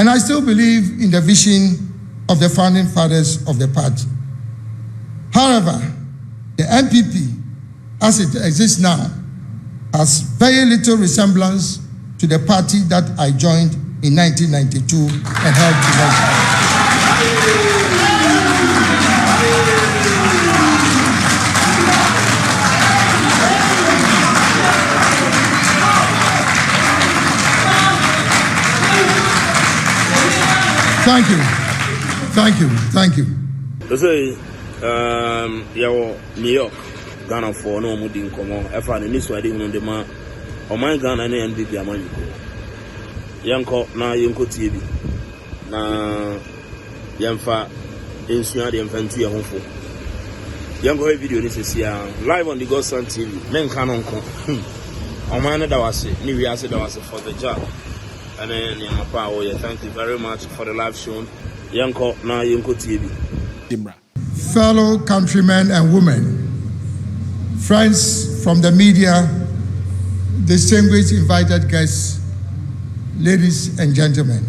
And I still believe in the vision of the founding fathers of the party. However, the MPP, as it exists now, has very little resemblance to the party that I joined in 1992 and helped to launch. Thank you. So, you're New York, Ghana for no Mudin Common, Efan, and this way, on the man, or my Ghana and the Yamaniko. Yanko, now Yanko TV, now Yamfa, Insuya, the Infantia Home. Yanko video, this is here, live on the Godson TV, men canon. Omana, that was it, New Year, that was for the job. And then, thank you very much for the live show. Yanko, now Yanko TV. Fellow countrymen and women, friends from the media, distinguished invited guests, ladies and gentlemen.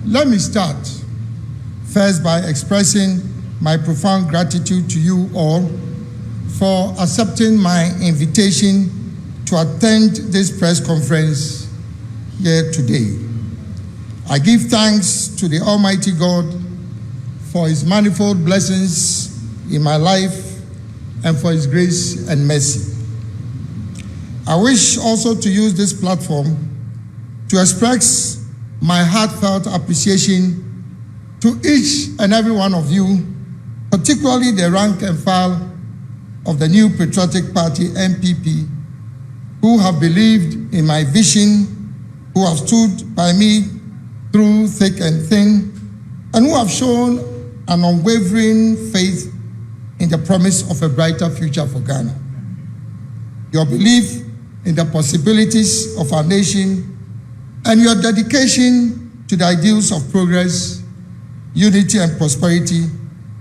Let me start first by expressing my profound gratitude to you all for accepting my invitation to attend this press conference here today. I give thanks to the Almighty God for His manifold blessings in my life and for His grace and mercy. I wish also to use this platform to express my heartfelt appreciation to each and every one of you, particularly the rank and file of the New Patriotic Party, NPP, who have believed in my vision, who have stood by me through thick and thin, and who have shown an unwavering faith in the promise of a brighter future for Ghana. Your belief in the possibilities of our nation and your dedication to the ideals of progress, unity, and prosperity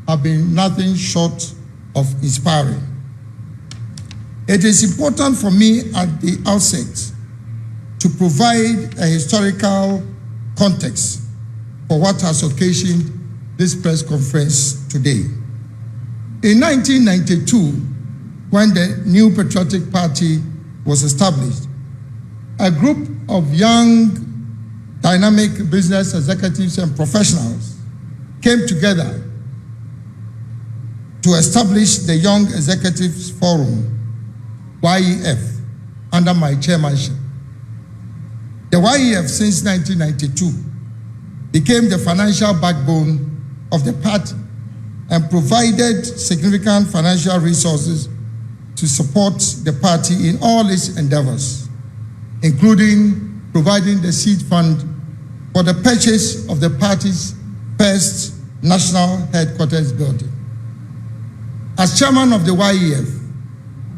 have been nothing short of inspiring. It is important for me at the outset to provide a historical context for what has occasioned this press conference today. In 1992, when the New Patriotic Party was established, a group of young, dynamic business executives and professionals came together to establish the Young Executives Forum, YEF, under my chairmanship. The YEF, since 1992, became the financial backbone of the party and provided significant financial resources to support the party in all its endeavors, including providing the seed fund for the purchase of the party's first national headquarters building. As chairman of the YEF,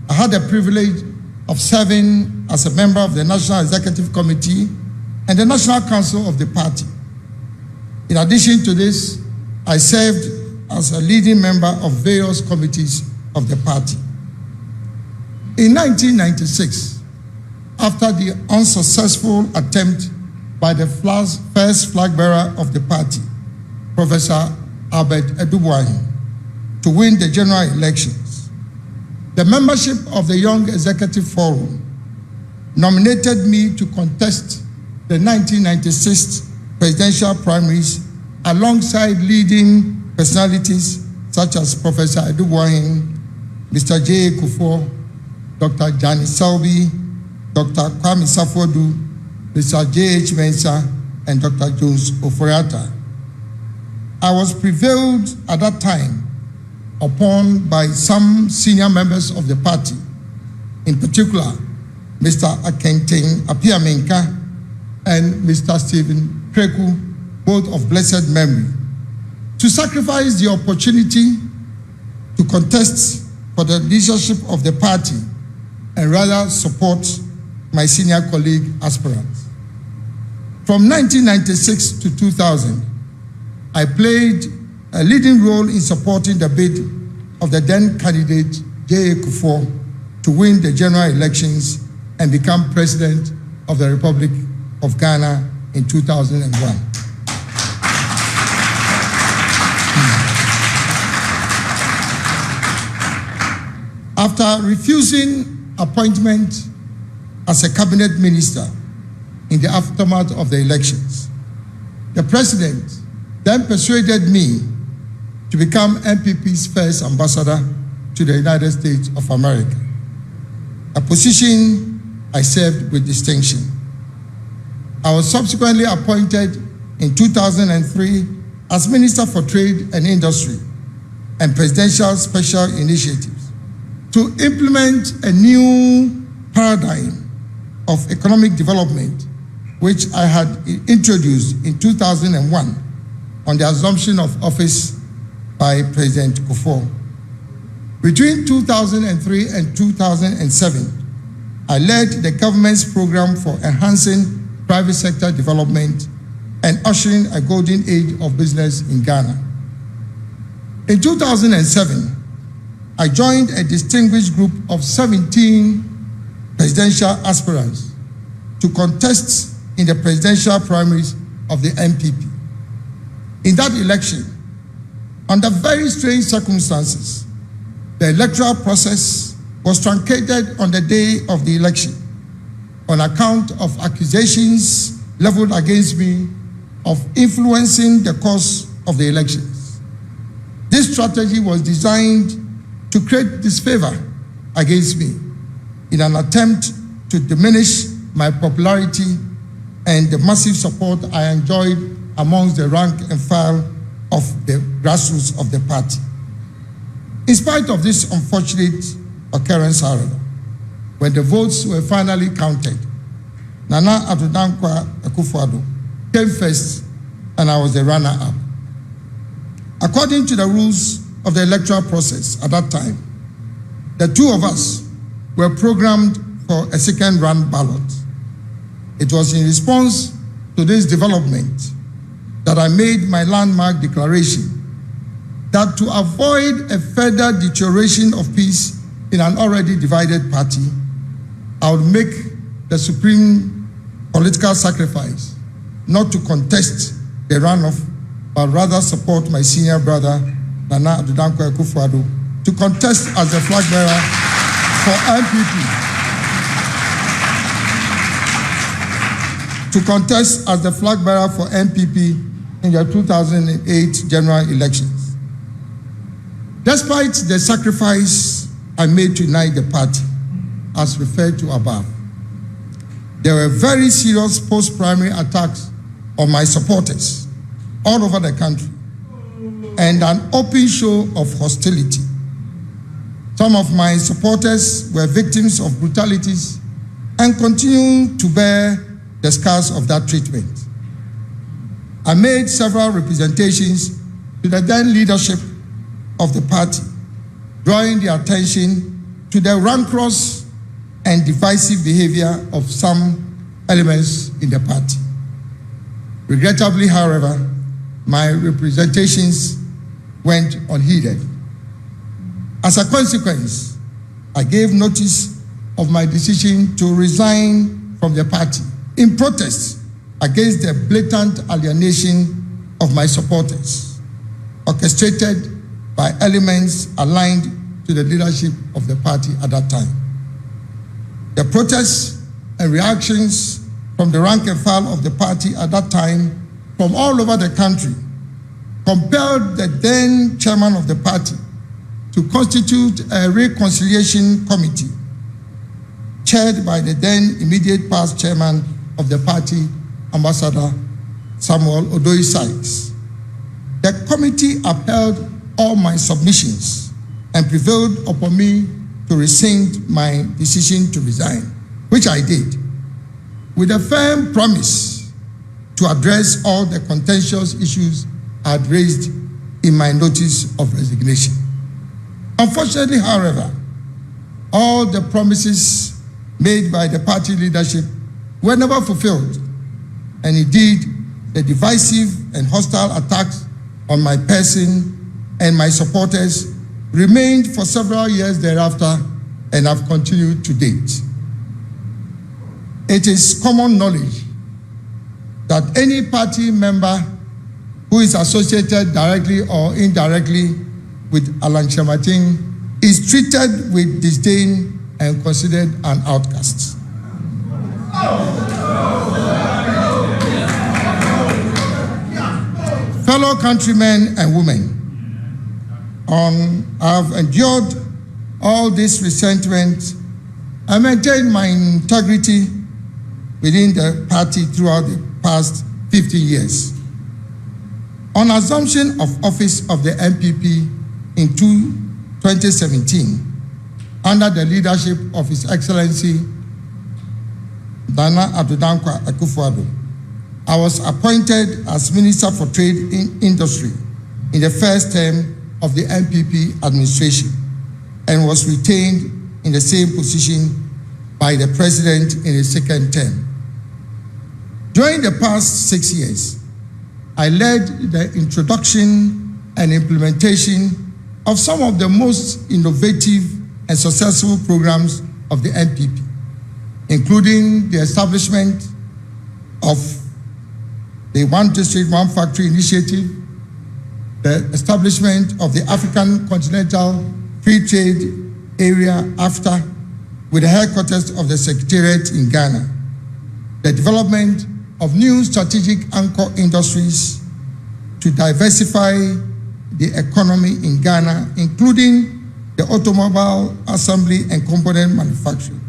I had the privilege of serving as a member of the National Executive Committee and the National Council of the party. In addition to this, I served as a leading member of various committees of the party. In 1996, after the unsuccessful attempt by the first flag bearer of the party, Professor Albert Edubuahin, to win the general elections, the membership of the Young Executive Forum nominated me to contest the 1996 presidential primaries alongside leading personalities such as Professor Edubuahin, Mr. J. Kuffour, Dr. Jani Selby, Dr. Kwame Safodu, Mr. J.H. Mensah, and Dr. Jones Oforiatta. I was prevailed at that time upon by some senior members of the party, in particular, Mr. Akenteng Apiamenka and Mr. Stephen Preku, both of blessed memory, to sacrifice the opportunity to contest for the leadership of the party and rather support my senior colleague aspirants. From 1996 to 2000, I played a leading role in supporting the bid of the then candidate J.A. Kuffour to win the general elections and become president of the Republic of Ghana in 2001. After refusing appointment as a cabinet minister in the aftermath of the elections, the president then persuaded me to become MPP's first ambassador to the United States of America, a position I served with distinction. I was subsequently appointed in 2003 as Minister for Trade and Industry and Presidential Special Initiatives to implement a new paradigm of economic development, which I had introduced in 2001 on the assumption of office by President Kuffour. Between 2003 and 2007, I led the government's program for enhancing private sector development and ushering a golden age of business in Ghana. In 2007, I joined a distinguished group of 17 presidential aspirants to contest in the presidential primaries of the MPP. In that election, under very strange circumstances, the electoral process was truncated on the day of the election on account of accusations leveled against me of influencing the course of the elections. This strategy was designed to create disfavor against me in an attempt to diminish my popularity and the massive support I enjoyed amongst the rank and file of the grassroots of the party. In spite of this unfortunate occurrence, however, when the votes were finally counted, Nana Kuffour came first and I was the runner-up. According to the rules of the electoral process at that time, the two of us were programmed for a second round ballot. It was in response to this development that I made my landmark declaration that to avoid a further deterioration of peace in an already divided party, I would make the supreme political sacrifice not to contest the runoff, but rather support my senior brother, Nana Kuffour, to contest as the flag bearer for MPP. To contest as the flag bearer for MPP in the 2008 general elections. Despite the sacrifice I made to unite the party, as referred to above, there were very serious post-primary attacks on my supporters all over the country and an open show of hostility. Some of my supporters were victims of brutalities and continue to bear the scars of that treatment. I made several representations to the then leadership of the party, drawing the attention to the rancorous and divisive behavior of some elements in the party. Regrettably, however, my representations went unheeded. As a consequence, I gave notice of my decision to resign from the party in protest against the blatant alienation of my supporters, orchestrated by elements aligned to the leadership of the party at that time. The protests and reactions from the rank and file of the party at that time from all over the country compelled the then chairman of the party to constitute a reconciliation committee chaired by the then immediate past chairman of the party, Ambassador Samuel Odoi Sykes. The committee upheld all my submissions and prevailed upon me to rescind my decision to resign, which I did, with a firm promise to address all the contentious issues I had raised in my notice of resignation. Unfortunately, however, all the promises made by the party leadership were never fulfilled, and indeed, the divisive and hostile attacks on my person and my supporters remained for several years thereafter and have continued to date. It is common knowledge that any party member who is associated directly or indirectly with Allan is treated with disdain and considered an outcast. Fellow countrymen and women, I have endured all this resentment and maintained my integrity within the party throughout the past 50 years. On assumption of office of the MPP in 2017, under the leadership of His Excellency Nana Addo Kuffour, I was appointed as Minister for Trade and Industry in the first term of the MPP administration and was retained in the same position by the President in his second term. During the past 6 years, I led the introduction and implementation of some of the most innovative and successful programs of the MPP, including the establishment of the One District, One Factory initiative, the establishment of the African Continental Free Trade Area (AFTA) with the headquarters of the Secretariat in Ghana, the development of new strategic anchor industries to diversify the economy in Ghana, including the automobile assembly and component manufacturing,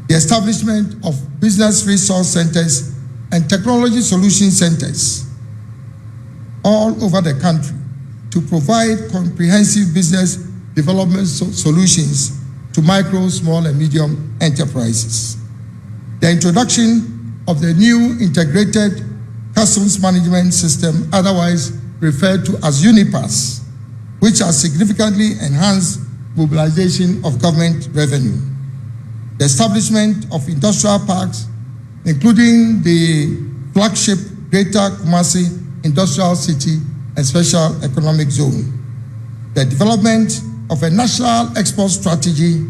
the establishment of business resource centers and technology solution centers all over the country to provide comprehensive business development solutions to micro, small, and medium enterprises. The introduction of the new integrated customs management system, otherwise referred to as UNIPAS, which has significantly enhanced mobilization of government revenue. The establishment of industrial parks, including the flagship Greater Kumasi Industrial City and Special Economic Zone. The development of a national export strategy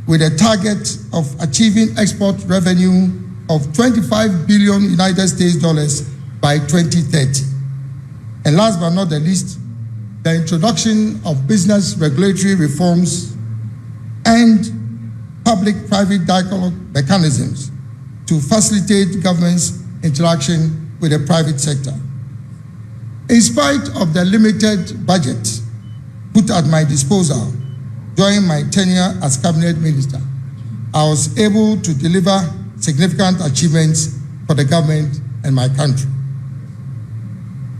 with a target of achieving export revenue of 25 billion United States dollars by 2030. And last but not the least, the introduction of business regulatory reforms and public-private dialogue mechanisms to facilitate government's interaction with the private sector. In spite of the limited budget put at my disposal during my tenure as cabinet minister, I was able to deliver significant achievements for the government and my country.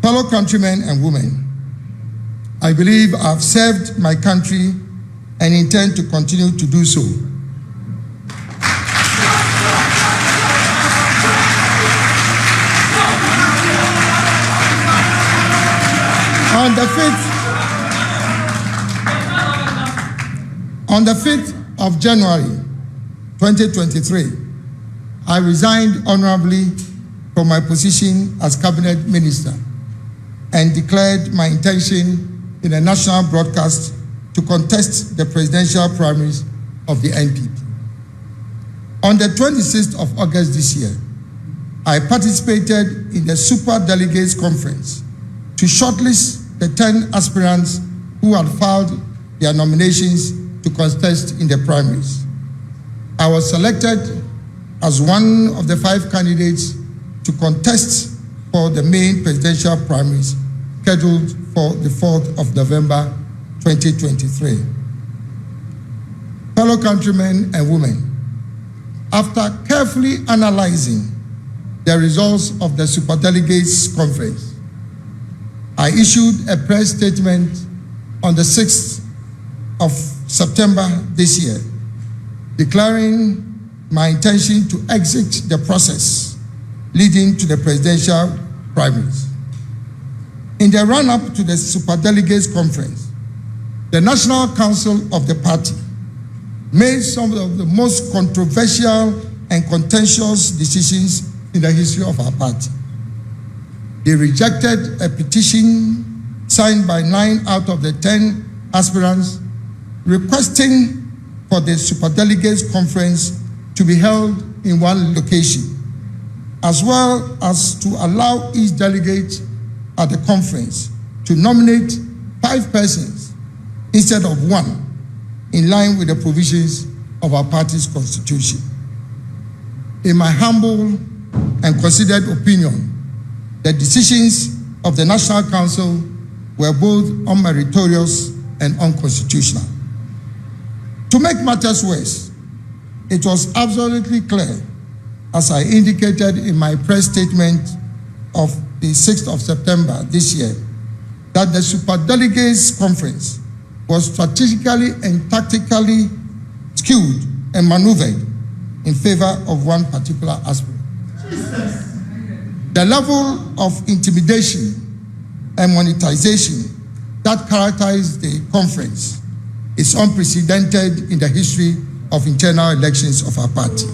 Fellow countrymen and women, I believe I have served my country and intend to continue to do so. On the 5th of January 2023, I resigned honorably from my position as cabinet minister and declared my intention in a national broadcast to contest the presidential primaries of the NPP. On the 26th of August this year, I participated in the Super Delegates Conference to shortlist the 10 aspirants who had filed their nominations to contest in the primaries. I was selected as one of the 5 candidates to contest for the main presidential primaries scheduled for the 4th of November 2023. Fellow countrymen and women, after carefully analyzing the results of the Superdelegates Conference, I issued a press statement on the 6th of September this year, declaring my intention to exit the process leading to the presidential primaries. In the run-up to the Superdelegates Conference, the National Council of the party made some of the most controversial and contentious decisions in the history of our party. They rejected a petition signed by 9 out of the 10 aspirants requesting for the Superdelegates Conference to be held in one location, as well as to allow each delegate at the conference to nominate 5 persons instead of 1, in line with the provisions of our party's constitution. In my humble and considered opinion, the decisions of the National Council were both unmeritorious and unconstitutional. To make matters worse, it was absolutely clear, as I indicated in my press statement of the 6th of September this year, that the Superdelegates Conference was strategically and tactically skewed and maneuvered in favor of one particular aspect. The level of intimidation and monetization that characterized the conference is unprecedented in the history of internal elections of our party.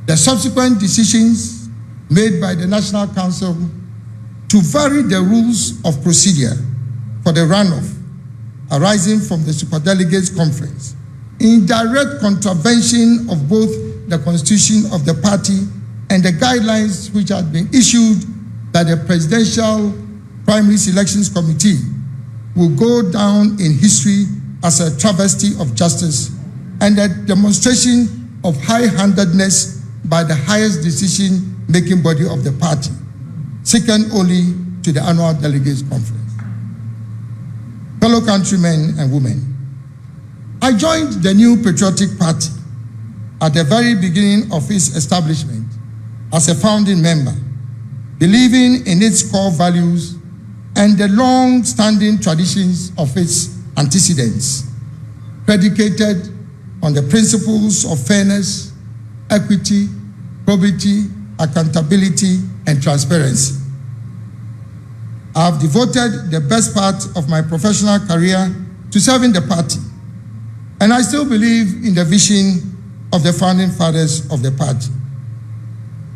The subsequent decisions made by the National Council to vary the rules of procedure for the runoff arising from the Superdelegates Conference in direct contravention of both the Constitution of the party and the guidelines which had been issued by the Presidential Primary Selections Committee will go down in history as a travesty of justice and a demonstration of high-handedness by the highest decision-making body of the party, second only to the annual delegates conference. Fellow countrymen and women, I joined the new patriotic party at the very beginning of its establishment as a founding member, believing in its core values and the long-standing traditions of its antecedents, predicated on the principles of fairness, equity, probity, accountability, and transparency. I have devoted the best part of my professional career to serving the party, and I still believe in the vision of the founding fathers of the party.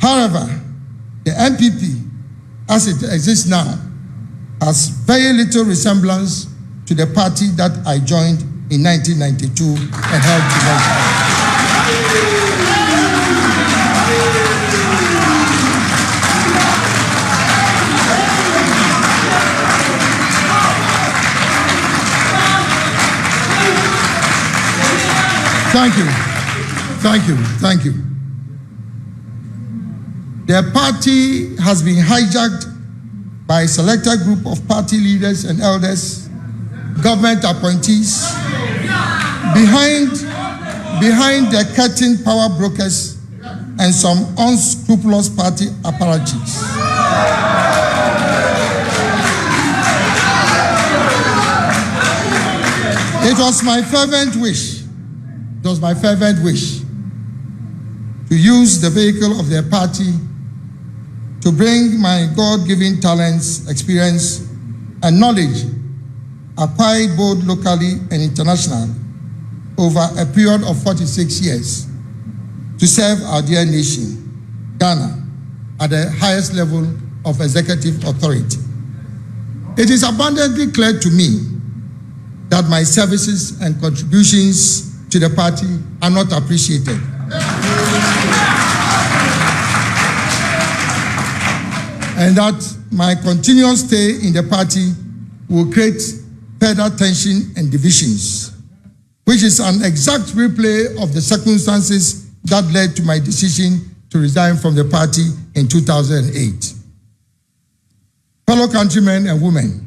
However, the NPP, as it exists now, has very little resemblance to the party that I joined in 1992 and helped to launch. Thank you. The party has been hijacked by a selected group of party leaders and elders, government appointees, behind the curtain power brokers and some unscrupulous party apparatchiks. It was my fervent wish to use the vehicle of their party to bring my God-given talents, experience, and knowledge acquired both locally and internationally over a period of 46 years to serve our dear nation, Ghana, at the highest level of executive authority. It is abundantly clear to me that my services and contributions to the party are not appreciated. And that my continuous stay in the party will create further tension and divisions, which is an exact replay of the circumstances that led to my decision to resign from the party in 2008. Fellow countrymen and women,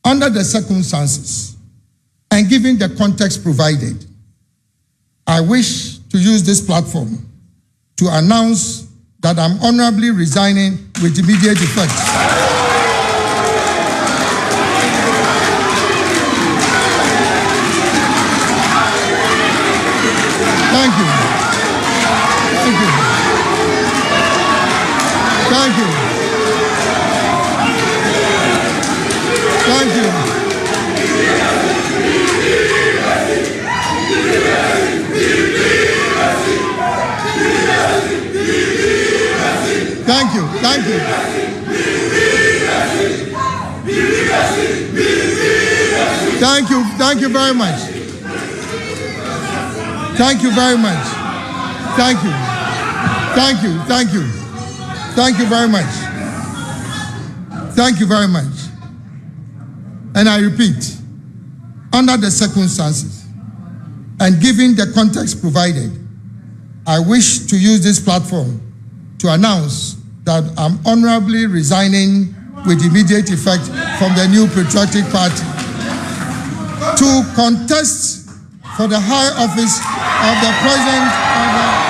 under the circumstances and given the context provided, I wish to use this platform to announce that I'm honorably resigning with immediate effect. Thank you. Thank you very much. Thank you very much. Thank you. Thank you very much. Thank you very much. And I repeat, under the circumstances and given the context provided, I wish to use this platform to announce that I'm honorably resigning with immediate effect from the new patriotic party to contest for the high office of the President of the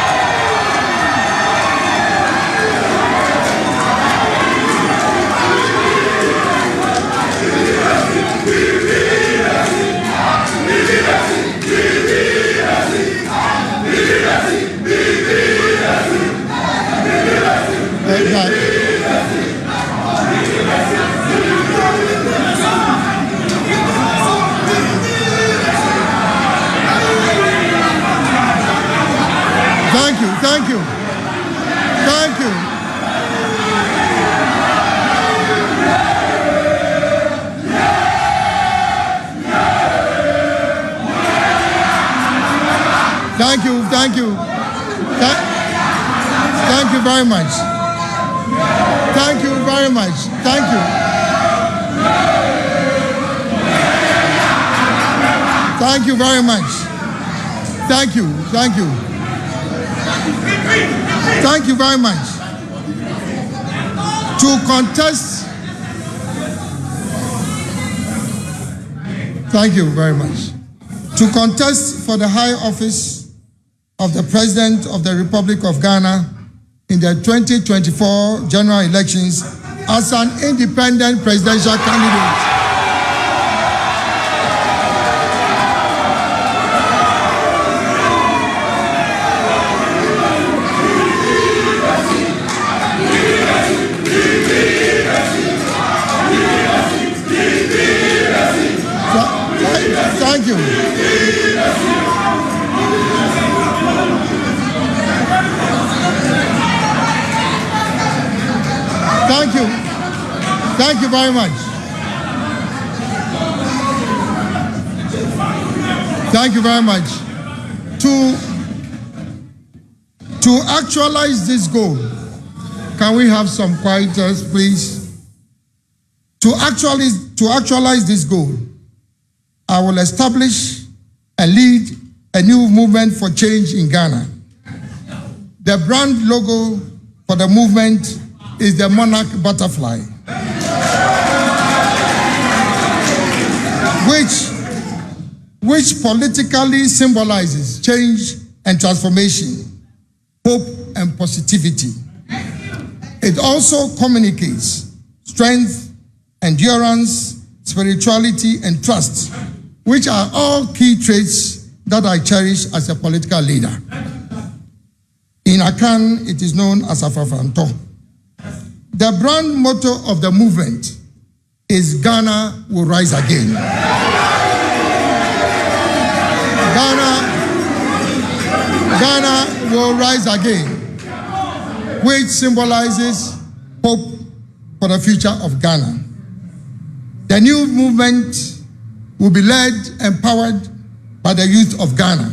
Thank you. Thank you. Thank you. Thank you. Thank you very much. Thank you very much. Thank you. Thank you very much. Thank you. Thank you. Thank you very much. To contest. Thank you very much. To contest for the high office of the President of the Republic of Ghana in the 2024 general elections as an independent presidential candidate. Thank you. Thank you. Thank you very much. Thank you very much. To actualize this goal, can we have some quietness, please? To actualize this goal, I will establish and lead a new movement for change in Ghana. The brand logo for the movement is the monarch butterfly, which politically symbolizes change and transformation, hope and positivity. It also communicates strength, endurance, spirituality, and trust, which are all key traits that I cherish as a political leader. In Akan, it is known as Afafanto. The brand motto of the movement is Ghana will rise again. Ghana will rise again, which symbolizes hope for the future of Ghana. The new movement will be led and powered by the youth of Ghana.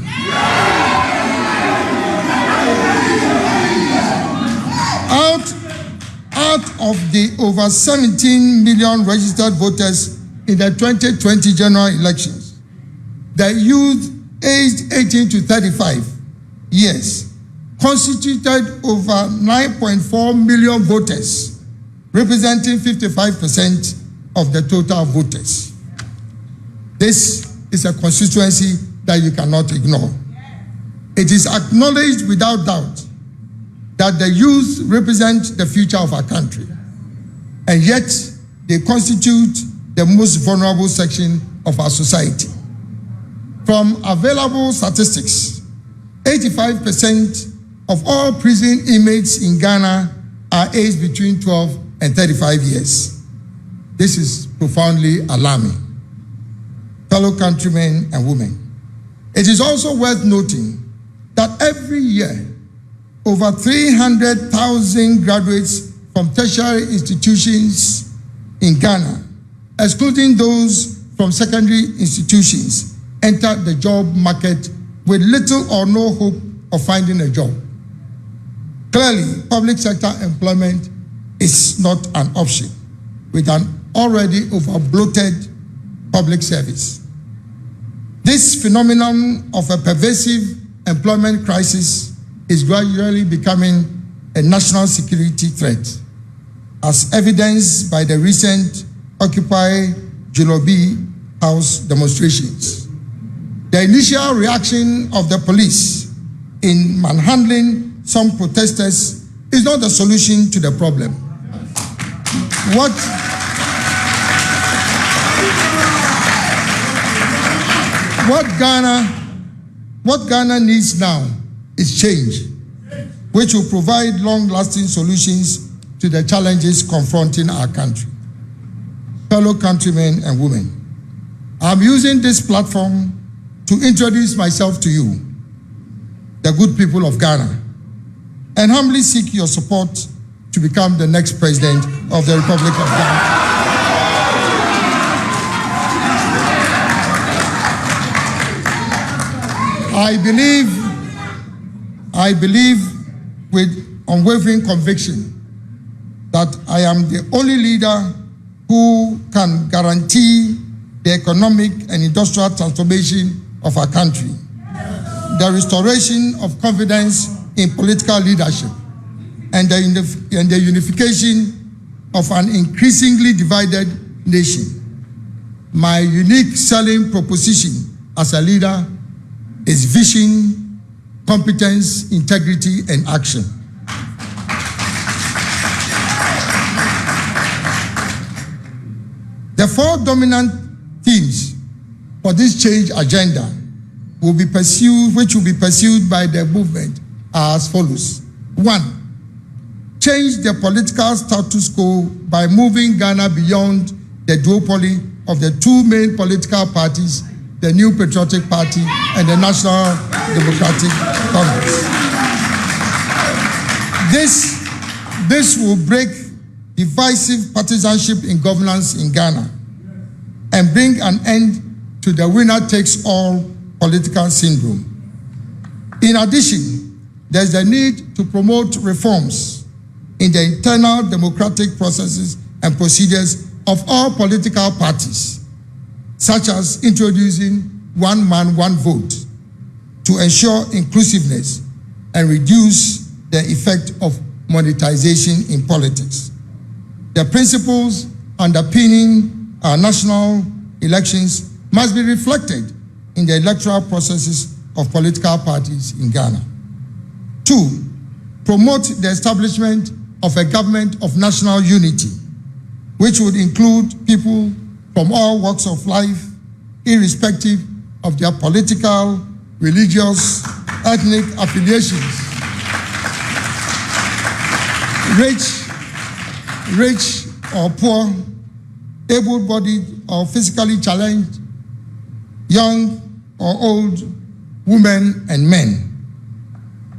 Out of the over 17 million registered voters in the 2020 general elections, the youth aged 18 to 35 years constituted over 9.4 million voters, representing 55% of the total voters. This is a constituency that you cannot ignore. It is acknowledged without doubt that the youth represent the future of our country, and yet they constitute the most vulnerable section of our society. From available statistics, 85% of all prison inmates in Ghana are aged between 12 and 35 years. This is profoundly alarming. Fellow countrymen and women, it is also worth noting that every year, over 300,000 graduates from tertiary institutions in Ghana, excluding those from secondary institutions, enter the job market with little or no hope of finding a job. Clearly, public sector employment is not an option with an already over-bloated public service. This phenomenon of a pervasive employment crisis is gradually becoming a national security threat, as evidenced by the recent Occupy Jolobi House demonstrations. The initial reaction of the police in manhandling some protesters is not the solution to the problem. What Ghana needs now is change, which will provide long-lasting solutions to the challenges confronting our country. Fellow countrymen and women, I'm using this platform to introduce myself to you, the good people of Ghana, and humbly seek your support to become the next president of the Republic of Ghana. I believe with unwavering conviction that I am the only leader who can guarantee the economic and industrial transformation of our country, the restoration of confidence in political leadership, and the unification of an increasingly divided nation. My unique selling proposition as a leader is vision, competence, integrity, and action. The four dominant themes for this change agenda which will be pursued by the movement are as follows. 1, change the political status quo by moving Ghana beyond the duopoly of the two main political parties, the New Patriotic Party and the National Democratic Congress. This will break divisive partisanship in governance in Ghana and bring an end to the winner-takes-all political syndrome. In addition, there's the need to promote reforms in the internal democratic processes and procedures of all political parties, such as introducing one man, one vote to ensure inclusiveness and reduce the effect of monetization in politics. The principles underpinning our national elections must be reflected in the electoral processes of political parties in Ghana. 2, promote the establishment of a government of national unity, which would include people from all walks of life, irrespective of their political, religious, ethnic affiliations. Rich or poor, able-bodied or physically challenged, young or old, women and men.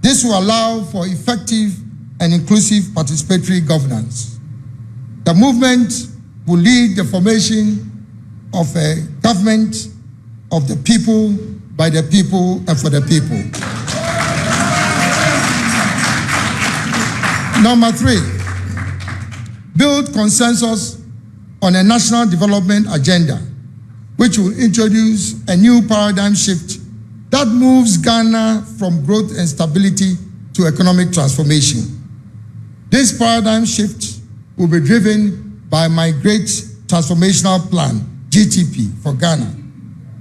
This will allow for effective and inclusive participatory governance. The movement will lead the formation of a government of the people, by the people, and for the people. Number 3, build consensus on a national development agenda, which will introduce a new paradigm shift that moves Ghana from growth and stability to economic transformation. This paradigm shift will be driven by my great transformational plan, GTP, for Ghana,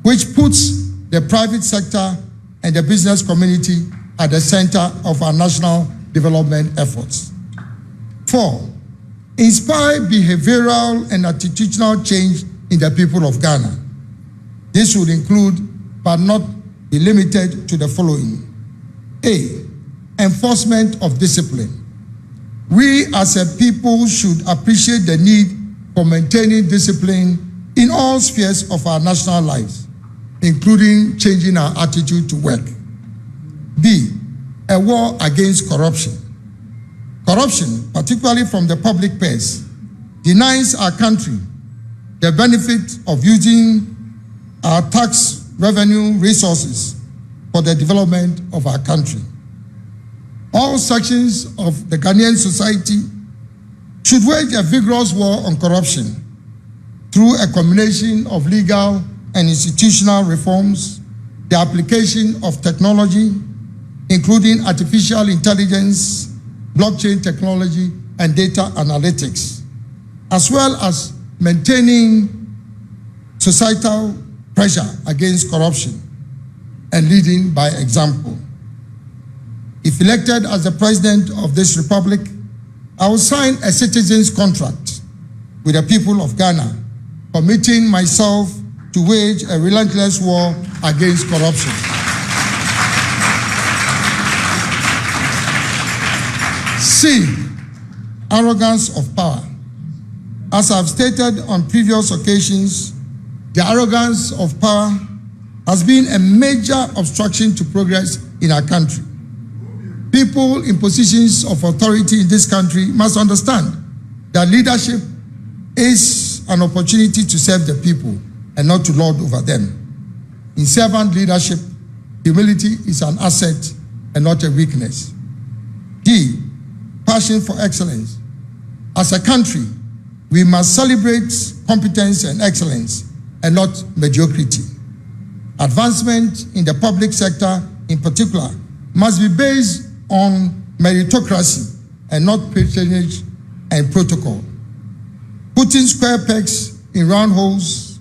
which puts the private sector and the business community at the center of our national development efforts. 4, inspire behavioral and attitudinal change in the people of Ghana. This would include, but not be limited to, the following. A, enforcement of discipline. We as a people should appreciate the need for maintaining discipline in all spheres of our national lives, including changing our attitude to work. B, a war against corruption. Corruption, particularly from the public purse, denies our country the benefit of using our tax revenue resources for the development of our country. All sections of the Ghanaian society should wage a vigorous war on corruption through a combination of legal and institutional reforms, the application of technology, including artificial intelligence, blockchain technology, and data analytics, as well as maintaining societal pressure against corruption and leading by example. If elected as the president of this republic, I will sign a citizen's contract with the people of Ghana, committing myself to wage a relentless war against corruption. C, arrogance of power. As I've stated on previous occasions, the arrogance of power has been a major obstruction to progress in our country. People in positions of authority in this country must understand that leadership is an opportunity to serve the people and not to lord over them. In servant leadership, humility is an asset and not a weakness. D, passion for excellence. As a country, we must celebrate competence and excellence and not mediocrity. Advancement in the public sector, in particular, must be based on meritocracy and not patronage and protocol. Putting square pegs in round holes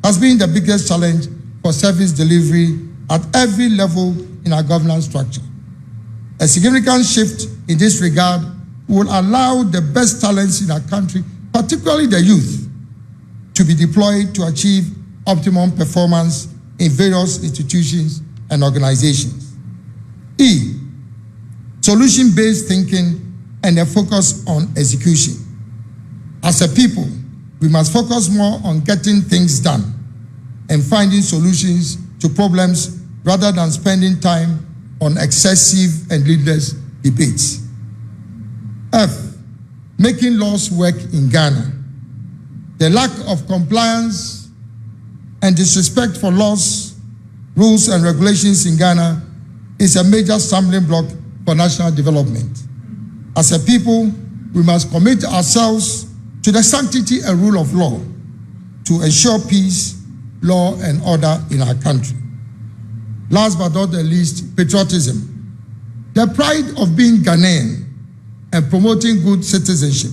has been the biggest challenge for service delivery at every level in our governance structure. A significant shift in this regard will allow the best talents in our country, particularly the youth, to be deployed to achieve optimum performance in various institutions and organizations. E, solution-based thinking and a focus on execution. As a people, we must focus more on getting things done and finding solutions to problems rather than spending time on excessive and needless debates. F, making laws work in Ghana. The lack of compliance and disrespect for laws, rules, and regulations in Ghana is a major stumbling block for national development. As a people, we must commit ourselves to the sanctity and rule of law to ensure peace, law, and order in our country. Last but not the least, patriotism. The pride of being Ghanaian and promoting good citizenship,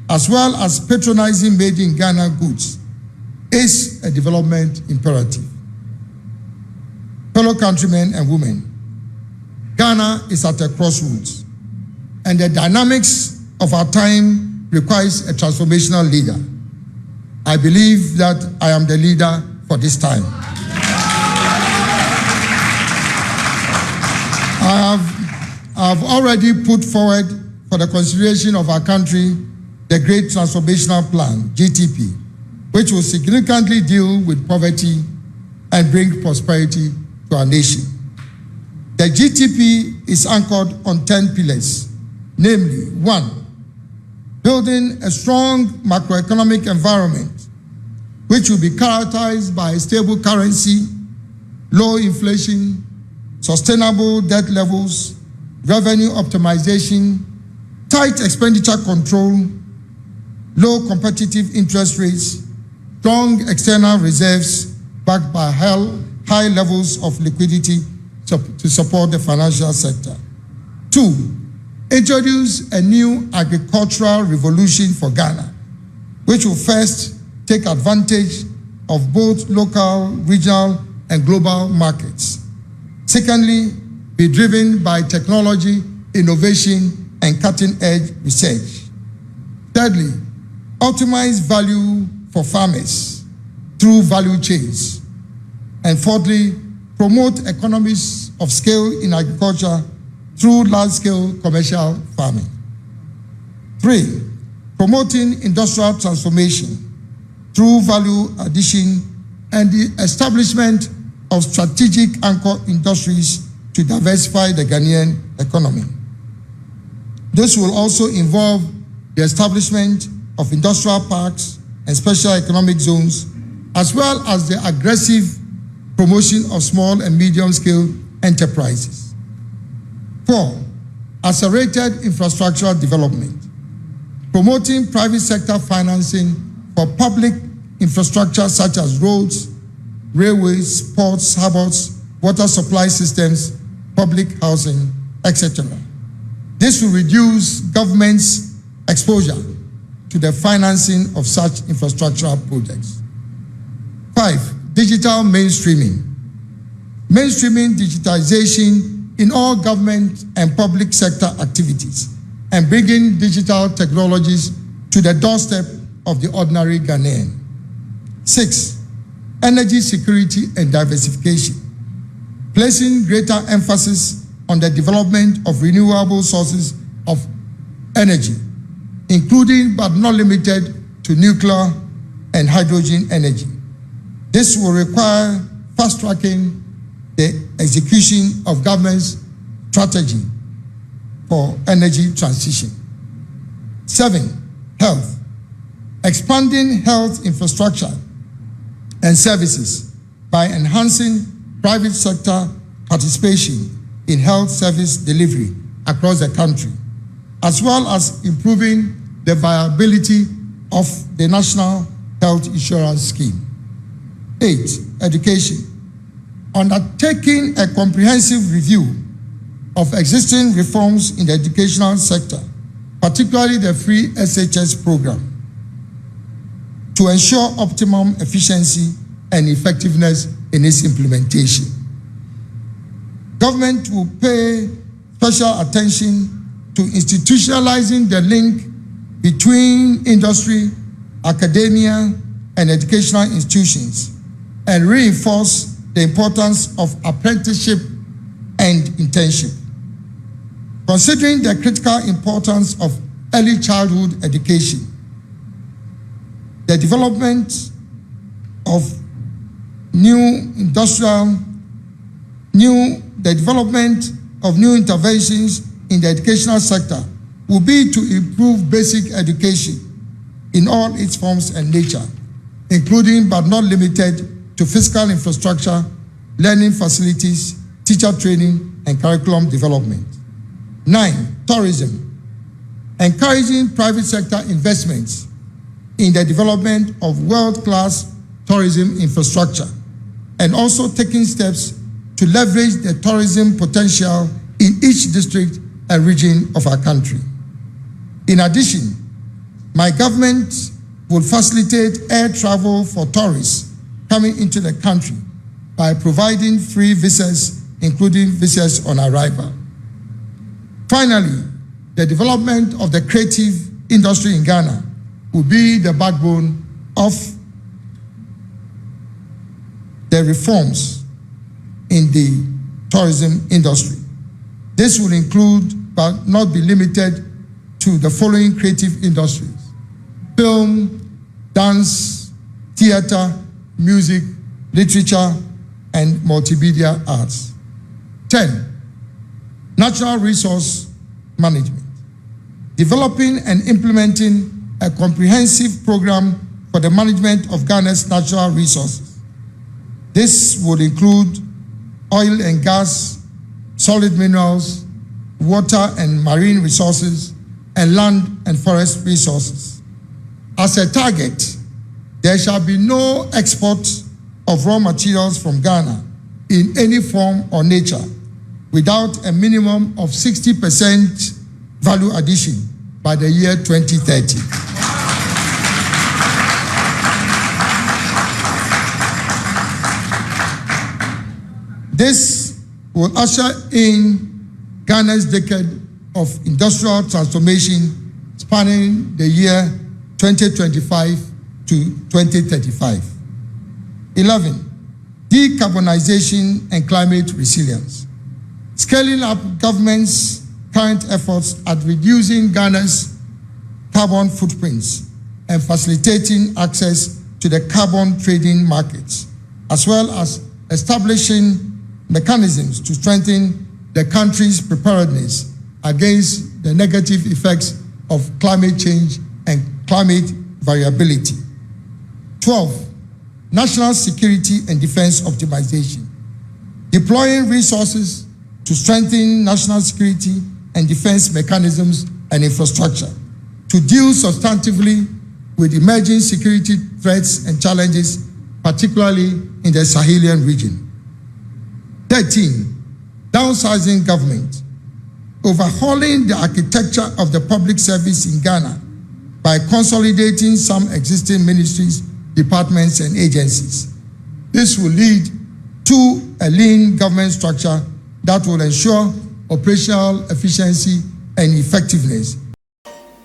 as well as patronizing made in Ghana goods, is a development imperative. Fellow countrymen and women, Ghana is at a crossroads, and the dynamics of our time requires a transformational leader. I believe that I am the leader for this time. I have already put forward for the consideration of our country the Great Transformational Plan, GTP, which will significantly deal with poverty and bring prosperity to our nation. The GTP is anchored on 10 pillars, namely, 1, building a strong macroeconomic environment which will be characterized by a stable currency, low inflation, sustainable debt levels, revenue optimization, tight expenditure control, low competitive interest rates, strong external reserves backed by high levels of liquidity to support the financial sector. 2, introduce a new agricultural revolution for Ghana, which will first take advantage of both local, regional, and global markets. Secondly, be driven by technology, innovation, and cutting-edge research. Thirdly, optimize value for farmers through value chains. And fourthly, promote economies of scale in agriculture through large-scale commercial farming. 3, promoting industrial transformation through value addition and the establishment of strategic anchor industries to diversify the Ghanaian economy. This will also involve the establishment of industrial parks and special economic zones, as well as the aggressive promotion of small and medium-scale enterprises. 4, accelerated infrastructural development, promoting private sector financing for public infrastructure such as roads, railways, ports, harbors, water supply systems, public housing, etc. This will reduce government's exposure to the financing of such infrastructural projects. 5. Digital mainstreaming. Mainstreaming digitization in all government and public sector activities and bringing digital technologies to the doorstep of the ordinary Ghanaian. 6. Energy security and diversification, placing greater emphasis on the development of renewable sources of energy, including but not limited to nuclear and hydrogen energy. This will require fast-tracking the execution of government's strategy for energy transition. 7. Health. Expanding health infrastructure and services by enhancing private sector participation in health service delivery across the country, as well as improving the viability of the National Health Insurance Scheme. 8. Education. Undertaking a comprehensive review of existing reforms in the educational sector, particularly the free SHS program, to ensure optimum efficiency and effectiveness in its implementation. Government will pay special attention to institutionalizing the link between industry, academia, and educational institutions, and reinforce the importance of apprenticeship and internship. Considering the critical importance of early childhood education, the development of new interventions in the educational sector will be to improve basic education in all its forms and nature, including but not limited to physical infrastructure, learning facilities, teacher training, and curriculum development. 9. Tourism. Encouraging private sector investments in the development of world-class tourism infrastructure, and also taking steps to leverage the tourism potential in each district and region of our country. In addition, my government will facilitate air travel for tourists coming into the country by providing free visas, including visas on arrival. Finally, the development of the creative industry in Ghana will be the backbone of the reforms in the tourism industry. This will include, but not be limited to, the following creative industries: film, dance, theater, music, literature, and multimedia arts. 10. Natural resource management. Developing and implementing a comprehensive program for the management of Ghana's natural resources. This would include oil and gas, solid minerals, water and marine resources, and land and forest resources. As a target, there shall be no export of raw materials from Ghana in any form or nature without a minimum of 60% value addition by the year 2030. This will usher in Ghana's decade of industrial transformation spanning the year 2025 to 2035. 11. Decarbonization and climate resilience. Scaling up government's current efforts at reducing Ghana's carbon footprints and facilitating access to the carbon trading markets, as well as establishing mechanisms to strengthen the country's preparedness against the negative effects of climate change and climate variability. 12. National security and defense optimization. Deploying resources to strengthen national security and defense mechanisms and infrastructure to deal substantively with emerging security threats and challenges, particularly in the Sahelian region. 13, downsizing government, overhauling the architecture of the public service in Ghana by consolidating some existing ministries, departments, and agencies. This will lead to a lean government structure that will ensure operational efficiency and effectiveness.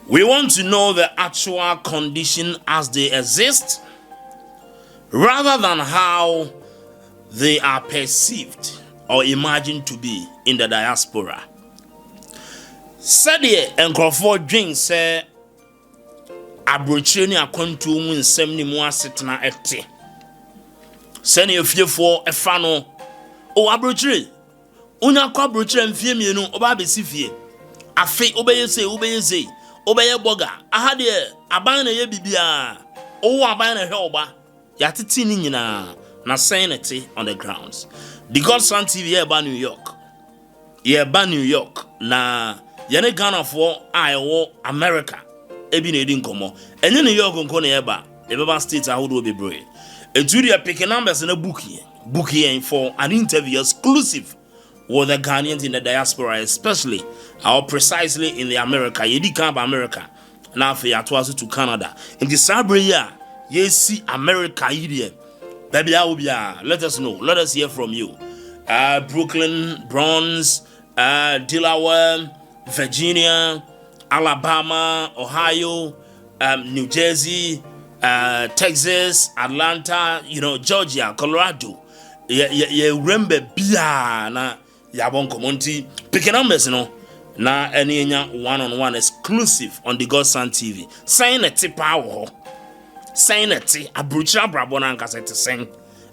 We want to know the actual condition as they exist, rather than how they are perceived or imagined to be in the diaspora. Said and Kuffour drink say abrocheni akwantu mu nsem ni mu asetena ete. Sene efiefo efa no o abrochire onya kwa abrochire mfie mienu oba besi fie afi obeyese obeye boga aha de aban na ye bibia o aban na hwe oba yatiti ni nyina na sanity on the grounds. The Godson TV here by New York. Yeah, by New York. Na yene Ghana for Iowa America. Ebi ne din komo. Enye New York nko na eba. Ebeba states ahodo be brave. Etu dia picking numbers in a book here for an interview exclusive with the Ghanaians in the diaspora, especially or precisely in the America. Yedi kan ba America. Na fe atwaso to Canada. In the Sabre year, ye see America here. Baby, let us know. Let us hear from you. Brooklyn, Bronx, Delaware, Virginia, Alabama, Ohio, New Jersey, Texas, Atlanta, Georgia, Colorado. You remember Bia na Yabon community. Picking numbers, na any one-on-one exclusive on the Godson TV. Sign a tip power. Saying it, a brutal brabo na nkasete sing.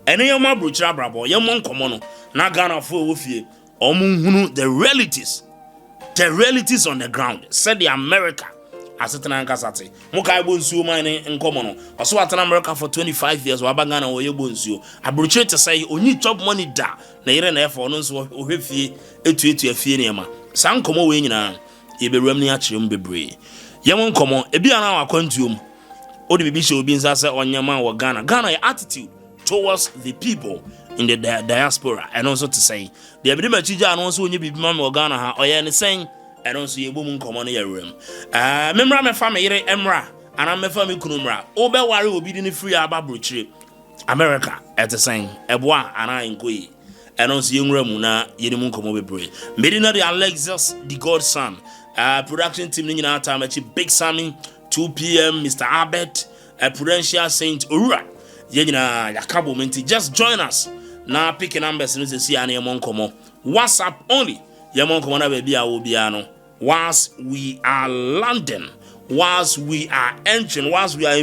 Ene yoma brutal brabo, yemon komono, na Ghana for wofie, omunhunu the realities on the ground. Said the America, asetena nkasate. Muka ebo nsuo mane nkomono. Oso atena America for 25 years, waba Ghana wo yebo nsuo. A brutal to say, only top money da, na yere na efo no nso ohwefie, etu afie niema. Sa nkomo we nyina, yebewram ni akyerem bebre. Yemon komo, ebi ana wakwantuom. Odi bibi show bin say onyama wa Ghana. Ghana attitude towards the people in the diaspora, and also to say the ebidi machija and also onye bibi mama wa Ghana ha oye ne sen and also yebo mu nkomo ne yerem. Memra me fa me yere emra ana me fa me kunumra. Obe ware obi di ne free aba brochire America at the sen eboa ana nkoyi. And also yenwra mu na yene mu nkomo bebre. Medina the Alexis the Godson production team ni nyina time Big Sammy 2 p.m. Mr. Abbott, Prudential Saint Urura. Yenina yakabo menti. Just join us. Now pick numbers and see any among komo. WhatsApp only. Yamon komo na baby awobiano. Whilst we are landing, whilst we are entering, whilst we are